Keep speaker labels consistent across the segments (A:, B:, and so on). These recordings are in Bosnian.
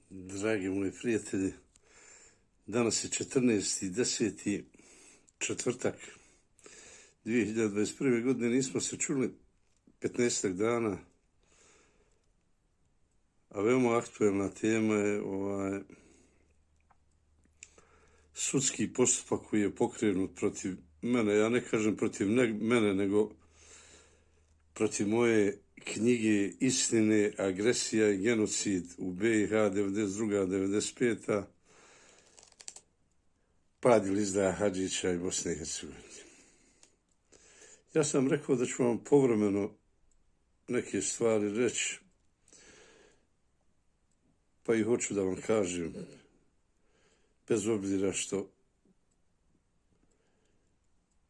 A: Dragi moji prijatelji, danas je 14.10. četvrtak 2021. godine. Nismo se čuli 15 dana, a veoma aktuelna tema je sudski postupak koji je pokrenut protiv mene. Ja ne kažem protiv mene, nego protiv moje knjige Istine, agresija i genocid u BiH 92-95. Pad ili izdaja Hadžića i Bosne i Hercegovine. Ja sam rekao da ću vam povremeno neke stvari reći, pa i hoću da vam kažem, bez obzira što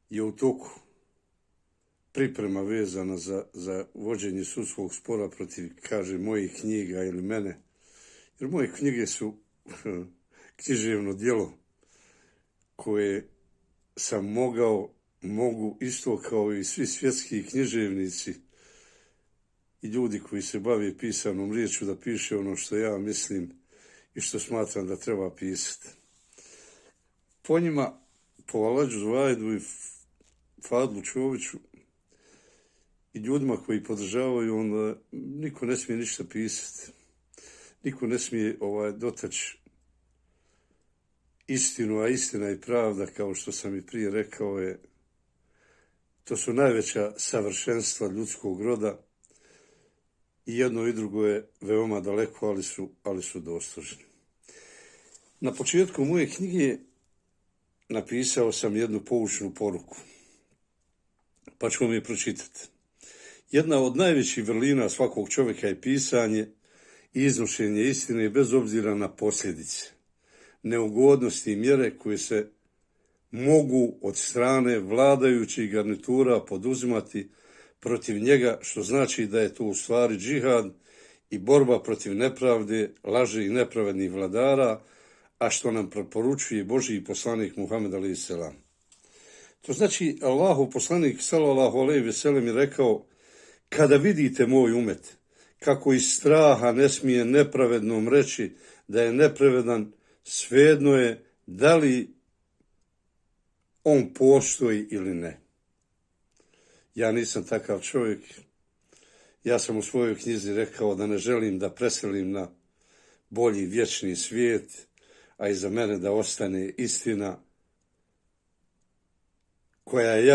A: je u toku priprema vezana za vođenje sudskog spora protiv, kaže, mojih knjiga ili mene. Jer moje knjige su književno djelo koje sam mogu isto kao i svi svjetski književnici i ljudi koji se bave pisanom riječu da piše ono što ja mislim i što smatram da treba pisati. Po njima, po Aladžu Zvajdu i Fadlu Čoviću i ljudima koji podržavaju, onda niko ne smije ništa pisati. Niko ne smije dotaći istinu, a istina i pravda, kao što sam i prije rekao, to su najveća savršenstva ljudskog roda i jedno i drugo je veoma daleko, ali su dostižni. Na početku moje knjige napisao sam jednu poučnu poruku, pa ću vam je pročitati. Jedna od najvećih vrlina svakog čovjeka je pisanje i iznošenje istine bez obzira na posljedice, neugodnosti i mjere koje se mogu od strane vladajućih garnitura poduzimati protiv njega, što znači da je to u stvari džihad i borba protiv nepravde, laži i nepravednih vladara, a što nam preporučuje Božji poslanik Muhammed a.s. To znači, Allahov poslanik sallallahu alejhi ve sellem je rekao: kada vidite moj umet, kako iz straha ne smije nepravednom reći da je nepravedan, svejedno je da li on postoji ili ne. Ja nisam takav čovjek. Ja sam u svojoj knjizi rekao da ne želim da preselim na bolji vječni svijet, a iza mene da ostane istina koja je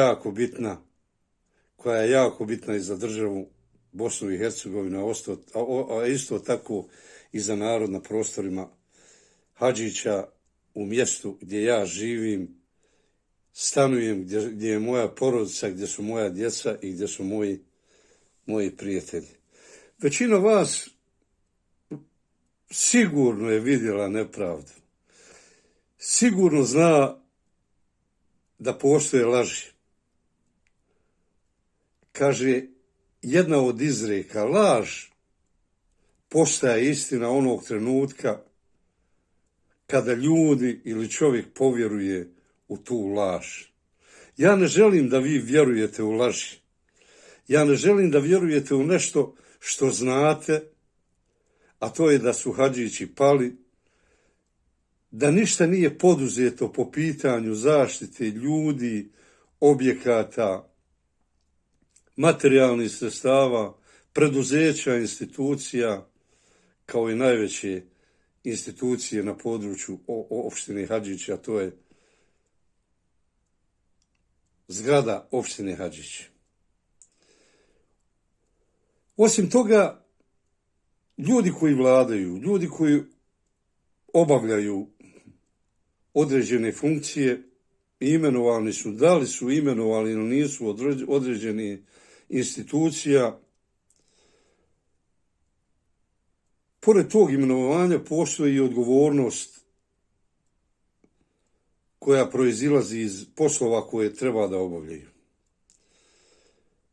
A: jako bitna i za državu Bosnu i Hercegovinu, a isto tako i za narod na prostorima Hadžića, u mjestu gdje ja živim, stanujem, gdje je moja porodica, gdje su moja djeca i gdje su moji prijatelji. Većina vas sigurno je vidjela nepravdu. Sigurno zna da postoje laži. Kaže jedna od izreka: laž postaje istina onog trenutka kada ljudi ili čovjek povjeruje u tu laž. Ja ne želim da vi vjerujete u laži. Ja ne želim da vjerujete u nešto što znate, a to je da su Hadžići pali, da ništa nije poduzeto po pitanju zaštite ljudi, objekata, materijalnih sredstava, preduzeća, institucija, kao i najveće institucije na području opštine Hadžića, a to je zgrada opštine Hadžić. Osim toga, ljudi koji vladaju, ljudi koji obavljaju određene funkcije, imenovani su, da li su imenovali ili nisu određeni institucija. Pored tog imenovanja postoji i odgovornost koja proizilazi iz poslova koje treba da obavljaju.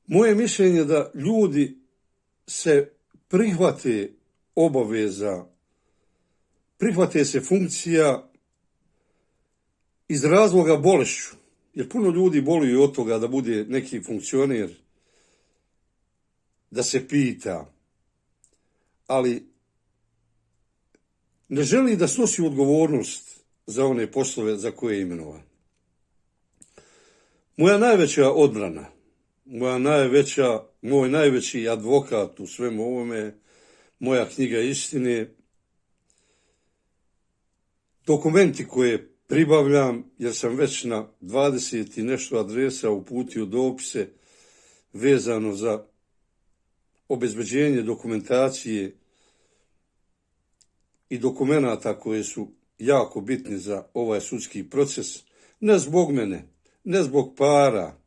A: Moje mišljenje je da ljudi se prihvate obaveza, prihvate se funkcija iz razloga bolešću, jer puno ljudi boluju od toga da bude neki funkcioner, da se pita, ali ne želi da snosi odgovornost za one poslove za koje je imenovan. Moja najveća odbrana, moj najveći advokat u svemu ovome, moja knjiga istine, dokumenti koje pribavljam, jer sam već na 20 i nešto adresa uputio dopise vezano za obezbeđenje dokumentacije i dokumenata koje su jako bitni za ovaj sudski proces, ne zbog mene, ne zbog para,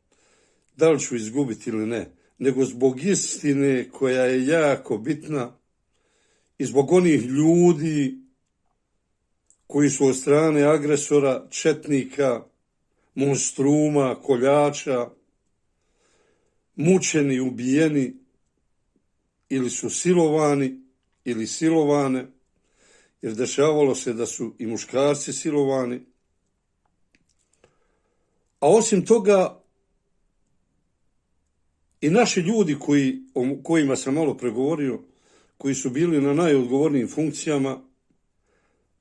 A: da li ću izgubiti ili ne, nego zbog istine koja je jako bitna i zbog onih ljudi koji su od strane agresora, četnika, monstruma, koljača, mučeni, ubijeni ili su silovani ili silovane, jer dešavalo se da su i muškarci silovani. A osim toga, i naši ljudi o kojima sam malo pregovorio, koji su bili na najodgovornijim funkcijama,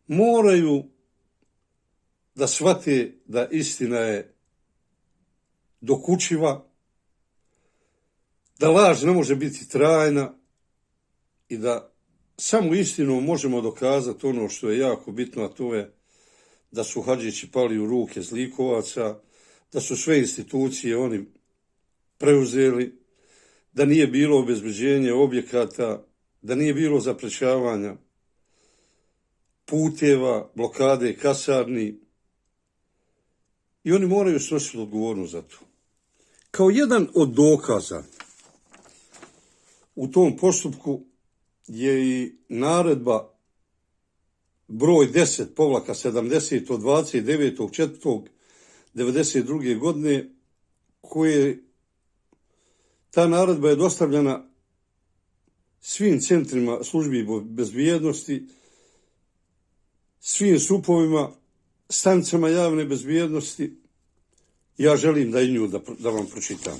A: moraju da shvate da istina je dokučiva, da laž ne može biti trajna i da samo istinom možemo dokazati ono što je jako bitno, a to je da su Hadžići pali u ruke zlikovaca, da su sve institucije oni preuzeli, da nije bilo obezbeđenja objekata, da nije bilo zaprečavanja puteva, blokade kasarni i oni moraju snositi odgovornost za to. Kao jedan od dokaza u tom postupku je i naredba broj 10/70 od 29.4.1992. godine, ta naredba je dostavljena svim centrima službi bezbjednosti, svim supovima, stanicama javne bezbjednosti. Ja želim da i nju da vam pročitam.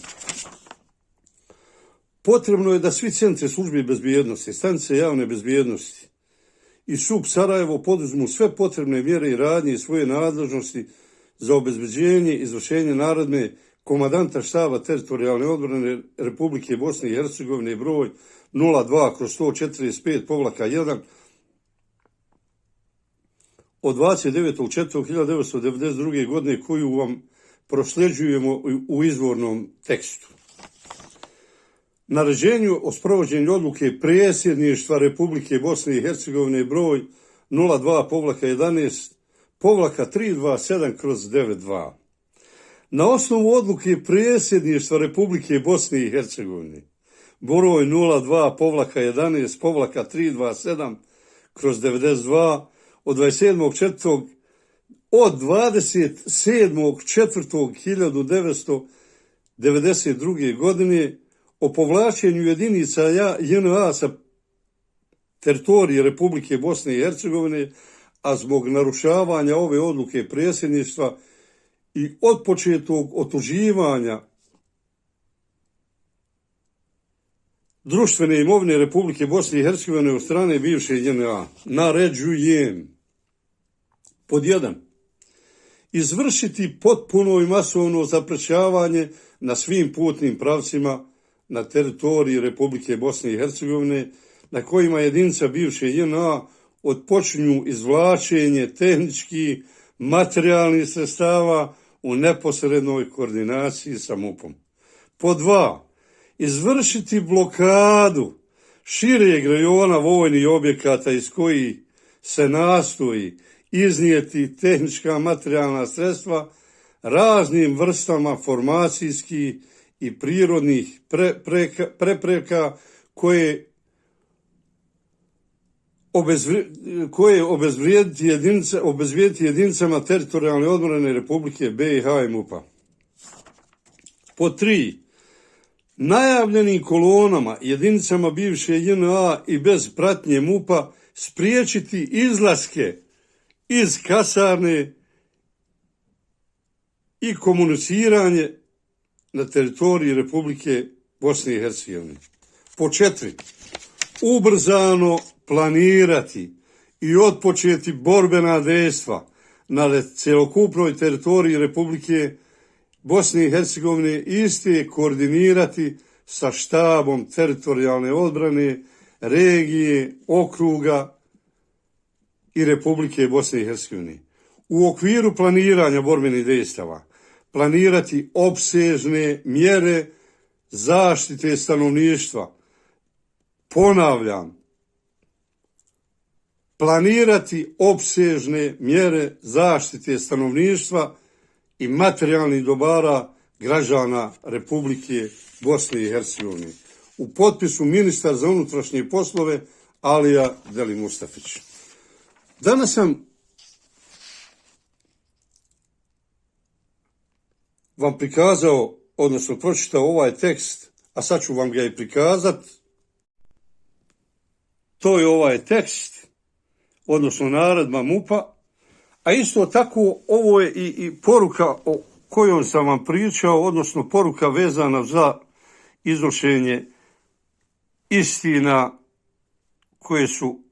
A: Potrebno je da svi centri službi bezbjednosti, stanice javne bezbjednosti i SUP Sarajevo poduzmu sve potrebne mjere i radnje i svoje nadležnosti za obezbeđenje i izvršenje naredbe komandanta štaba teritorijalne odbrane Republike Bosne i Hercegovine broj 02/145-1 od 29.4.1992. godine, koju vam prosljeđujemo u izvornom tekstu. Naređenju o sprovođenju odluke predsjedništva Republike Bosne i Hercegovine broj 02-11-327/92. Na osnovu odluke predsjedništva Republike Bosne i Hercegovine broj 02-11-327/92 od 27.4.1992. godine o povlačenju jedinica JNA sa teritorije Republike Bosne i Hercegovine, a zbog narušavanja ove odluke predsjedništva i otpočetog otuđivanja društvene imovine Republike Bosne i Hercegovine od strane bivše JNA, naređujem: pod 1. Izvršiti potpuno i masovno zaprečavanje na svim putnim pravcima na teritoriji Republike Bosne i Hercegovine na kojima jedinica bivše JNA otpočinju izvlačenje tehničkih, materijalnih sredstava u neposrednoj koordinaciji sa MUP-om. Pod 2. Izvršiti blokadu šireg rajona vojnih objekata iz kojih se nastoji iznijeti tehnička materijalna sredstva raznim vrstama formacijskih i prirodnih prepreka koje obezvrijediti jedinicama teritorijalne odbrane Republike BiH i MUP-a. Pod 3. Najavljenim kolonama, jedinicama bivše JNA i bez pratnje MUP-a spriječiti izlaske iz kasarne i komuniciranje na teritoriji Republike Bosne i Hercegovine. Po 4. Ubrzano planirati i otpočeti borbena dejstva na celokupnoj teritoriji Republike Bosne i Hercegovine iste koordinirati sa štabom teritorijalne odbrane regije, okruga i Republike Bosne i Hercegovine. U okviru planiranja borbenih dejstava planirati opsežne mjere zaštite stanovništva. Ponavljam, planirati opsežne mjere zaštite stanovništva i materijalnih dobara građana Republike Bosne i Hercegovine. U potpisu ministar za unutrašnje poslove Alija Deli Mustafić. Danas sam vam prikazao, odnosno pročitao ovaj tekst, a sad ću vam ga i prikazat. To je ovaj tekst, odnosno naredba MUP-a, a isto tako ovo je i poruka o kojoj sam vam pričao, odnosno poruka vezana za iznošenje istina koje su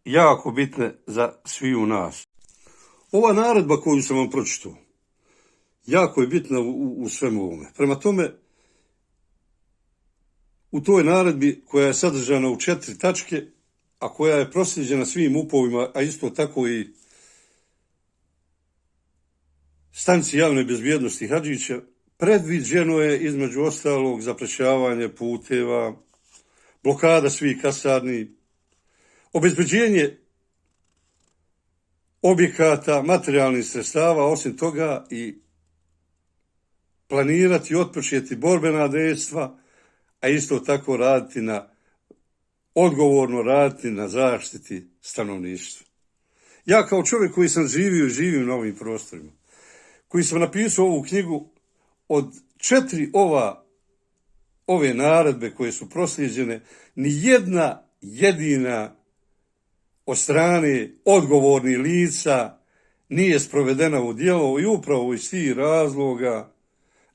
A: jako bitne za sviju nas. Ova naredba koju sam vam pročitao jako je bitna u svemu ovome. Prema tome, u toj naredbi koja je sadržana u 4 tačke, a koja je proslijeđena svim MUP-ovima, a isto tako i stanici javne bezbjednosti Hadžića, predviđeno je između ostalog zaprečavanje puteva, blokada svih kasarni, obezbeđenje objekata, materijalnih sredstava, osim toga i planirati i otpočeti borbena dejstva, a isto tako odgovorno raditi na zaštiti stanovništva. Ja kao čovjek koji sam živio i živim na ovim prostorima, koji sam napisao ovu knjigu, od 4 ove naredbe koje su proslijeđene, ni jedna jedina od strane odgovornih lica nije sprovedena u djelo i upravo iz tih razloga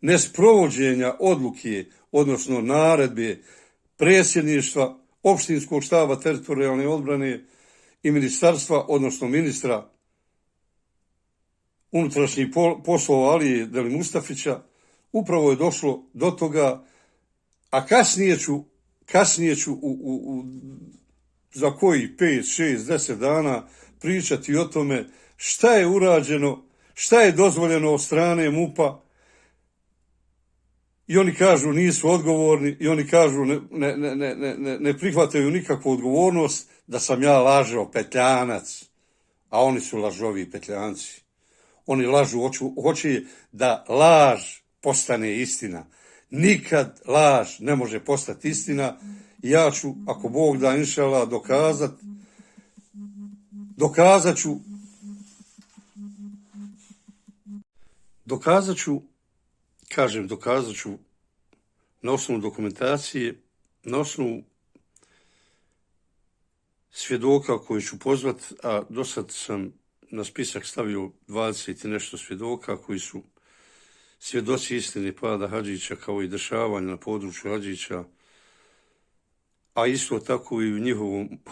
A: nesprovođenja odluke, odnosno naredbe predsjedništva opštinskog štaba teritorijalne odbrane i ministarstva, odnosno ministra unutrašnjih poslova Alije Deli Mustafića, upravo je došlo do toga, a kasnije ću za koji 5, 6, 10 dana pričati o tome šta je urađeno, šta je dozvoljeno od strane MUP-a. I oni kažu nisu odgovorni i oni kažu ne prihvataju nikakvu odgovornost da sam ja lažao, petljanac, a oni su lažovi petljanci. Oni lažu, hoće da laž postane istina. Nikad laž ne može postati istina. Ja ću, ako Bog da, inšallah, dokazat ću na osnovu dokumentacije, na osnovu svjedoka koji ću pozvat, a do sad sam na spisak stavio 20 i nešto svjedoka koji su svjedoci istine pada Hadžića kao i dešavanja na području Hadžića, a isto tako i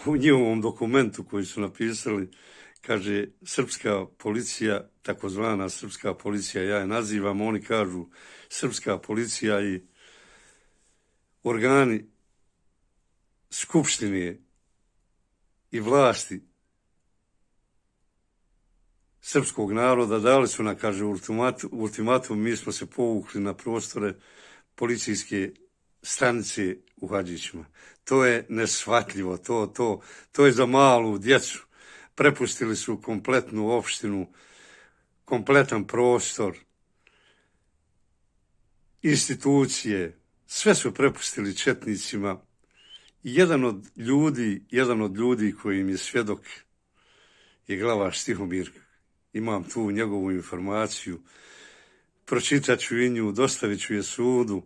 A: u njihovom dokumentu koji su napisali, kaže srpska policija, takozvana srpska policija, ja je nazivam, oni kažu srpska policija i organi skupštine i vlasti srpskog naroda dali su nam, kaže, ultimatum, mi smo se povukli na prostore policijske stanice u Hadžićima. To je neshvatljivo, to je za malu djecu. Prepustili su kompletnu opštinu, kompletan prostor, institucije, sve su prepustili četnicima. Jedan od ljudi koji im je svjedok je glavaš Tihomir. Imam tu njegovu informaciju, pročitat ću i nju, dostavit ću je sudu.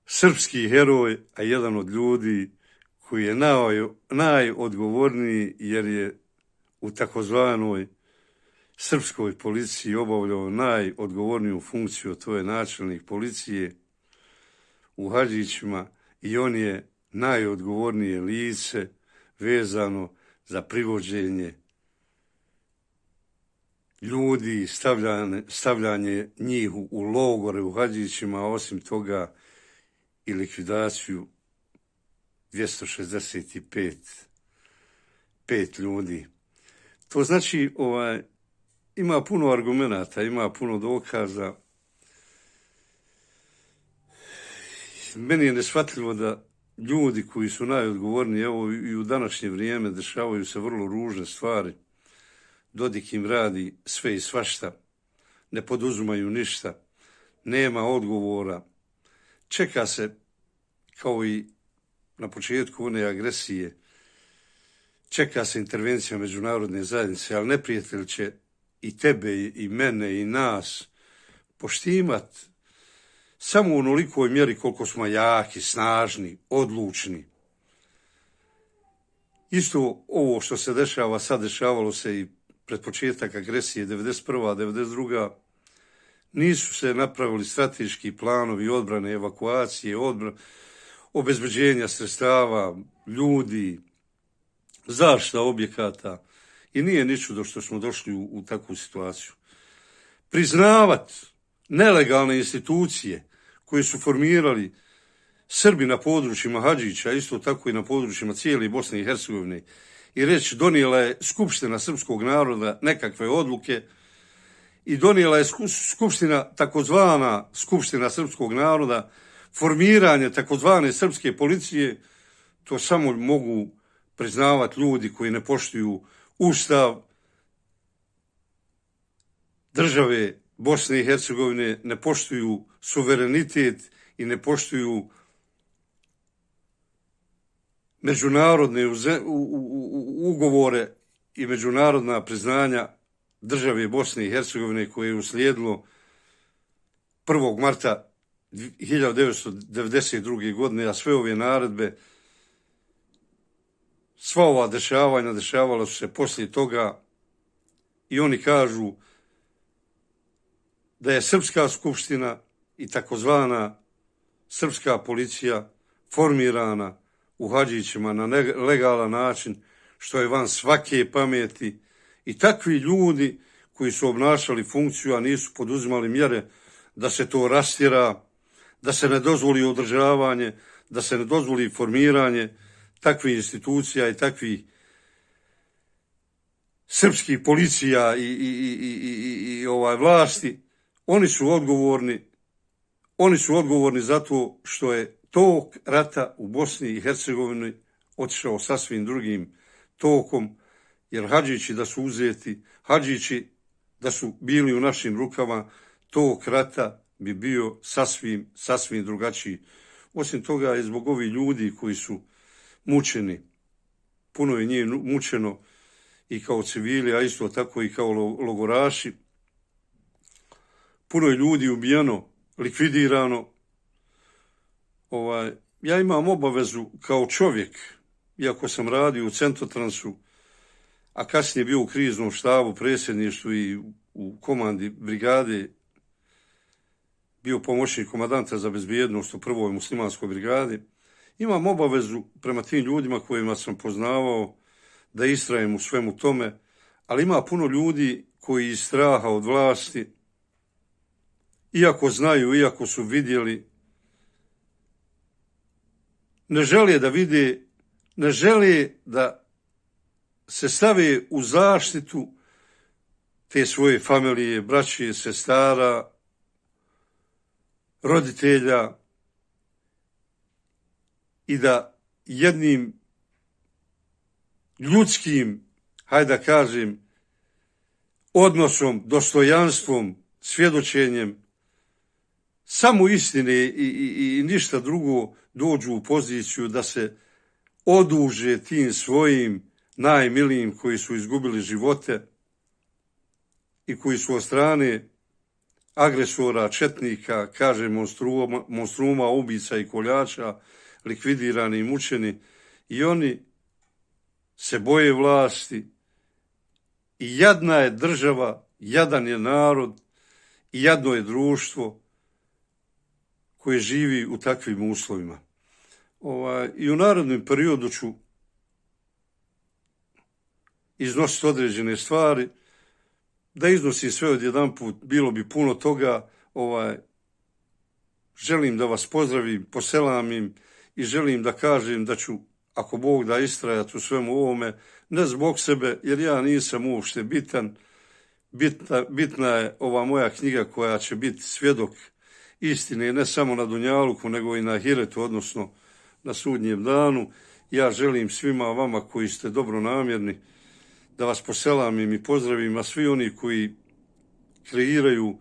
A: Srpski heroj, a jedan od ljudi koji je najodgovorniji jer je u takozvanoj srpskoj policiji obavljao najodgovorniju funkciju, to je načelnik policije u Hadžićima, i on je najodgovornije lice vezano za privođenje ljudi, stavljanje njih u logore u Hadžićima, a osim toga i likvidaciju 265 ljudi. To znači, ima puno argumenata, ima puno dokaza. Meni je neshvatljivo da ljudi koji su najodgovorniji, evo i u današnje vrijeme dešavaju se vrlo ružne stvari. Dodik im radi sve i svašta, ne poduzimaju ništa, nema odgovora. Čeka se, kao i na početku one agresije, čeka se intervencija međunarodne zajednice, ali neprijatelj će i tebe, i mene, i nas poštimat samo u onolikoj mjeri koliko smo jaki, snažni, odlučni. Isto ovo što se dešava sad, dešavalo se i pred početak agresije 91. 92. Nisu se napravili strateški planovi odbrane, evakuacije, obezbeđenja sredstava, ljudi, zaštita objekata i nije ni čudo što smo došli u takvu situaciju. Priznavat nelegalne institucije koje su formirali Srbi na područjima Hadžića, isto tako i na područjima cijele Bosne i Hercegovine, i reći donijela je Skupština srpskog naroda nekakve odluke i donijela je takozvana Skupština srpskog naroda formiranje takozvane srpske policije, to samo mogu priznavati ljudi koji ne poštuju Ustav države Bosne i Hercegovine, ne poštuju suverenitet i ne poštuju međunarodne ugovore i međunarodna priznanja države Bosne i Hercegovine koje je uslijedilo 1. marta 1992. godine, a sve ove naredbe, sva ova dešavanja dešavala su se poslije toga i oni kažu da je Srpska skupština i takozvana srpska policija formirana u Hadžićima na legalan način, što je van svake pameti, i takvi ljudi koji su obnašali funkciju, a nisu poduzimali mjere da se to rastjera, da se ne dozvoli održavanje, da se ne dozvoli formiranje takvih institucija i takvih srpskih policija i vlasti, oni su odgovorni za to što je tok rata u Bosni i Hercegovini otišao sasvim drugim tokom, jer Hadžići da su uzeti, Hadžići da su bili u našim rukama, tok rata bi bio sasvim drugačiji. Osim toga je zbog ovih ljudi koji su mučeni, puno je njih mučeno i kao civili, a isto tako i kao logoraši, puno je ljudi ubijeno, likvidirano. Ja imam obavezu kao čovjek, iako sam radio u Centrotransu, a kasnije bio u kriznom štabu, predsjedništvu i u komandi brigade, bio pomoćnik komandanta za bezbjednost u 1. muslimanskoj brigadi, imam obavezu prema tim ljudima kojima sam poznavao da istrajem u svemu tome, ali ima puno ljudi koji iz straha od vlasti, iako znaju, iako su vidjeli, ne žele da vide, ne žele da se stave u zaštitu te svoje familije, braće, sestara, roditelja i da jednim ljudskim, hajde da kažem, odnosom, dostojanstvom, svjedočenjem, samo istine i ništa drugo dođu u poziciju da se oduže tim svojim najmilijim koji su izgubili živote i koji su od strane agresora, četnika, kaže monstruma, ubica i koljača, likvidirani i mučeni, i oni se boje vlasti i jadna je država, jadan je narod i jadno je društvo koje živi u takvim uslovima. I u narednom periodu ću iznositi određene stvari, da iznosim sve odjedanput, bilo bi puno toga. Želim da vas pozdravim, poselamim i želim da kažem da ću, ako Bog da, istrajati u svemu ovome, ne zbog sebe, jer ja nisam uopšte bitan. Bitna je ova moja knjiga koja će biti svjedok istine, ne samo na Dunjaluku, nego i na Ahiretu, odnosno na sudnjem danu. Ja želim svima vama koji ste dobronamjerni da vas poselamim i pozdravim, a svi oni koji kreiraju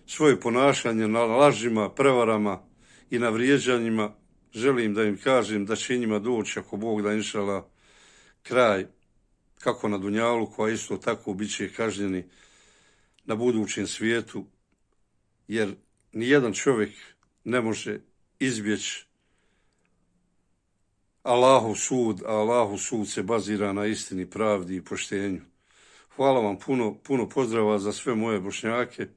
A: svoje ponašanje na lažima, prevarama i na vrijeđanjima, želim da im kažem da će njima doći, ako Bog da, inšala, kraj, kako na Dunjaluku, a isto tako bit će kažnjeni na budućem svijetu, jer nijedan čovjek ne može izbjeći Allahov sud, a Allahov sud se bazira na istini, pravdi i poštenju. Hvala vam puno pozdrava za sve moje Bošnjake,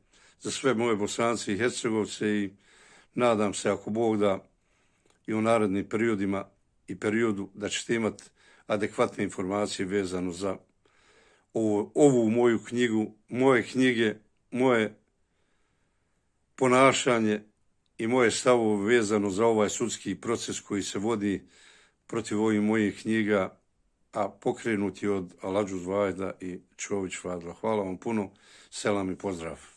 A: za sve moje Bosance i Hercegovce i nadam se, ako Bog da, i u narednim periodima i periodu da ćete imati adekvatne informacije vezano za ovu moju knjigu, moje knjige, moje ponašanje i moje stavove vezano za ovaj sudski proces koji se vodi protiv ovih mojih knjiga, a pokrenuti od Aladžuz Vajda i Čović Fadla. Hvala vam puno, selam i pozdrav.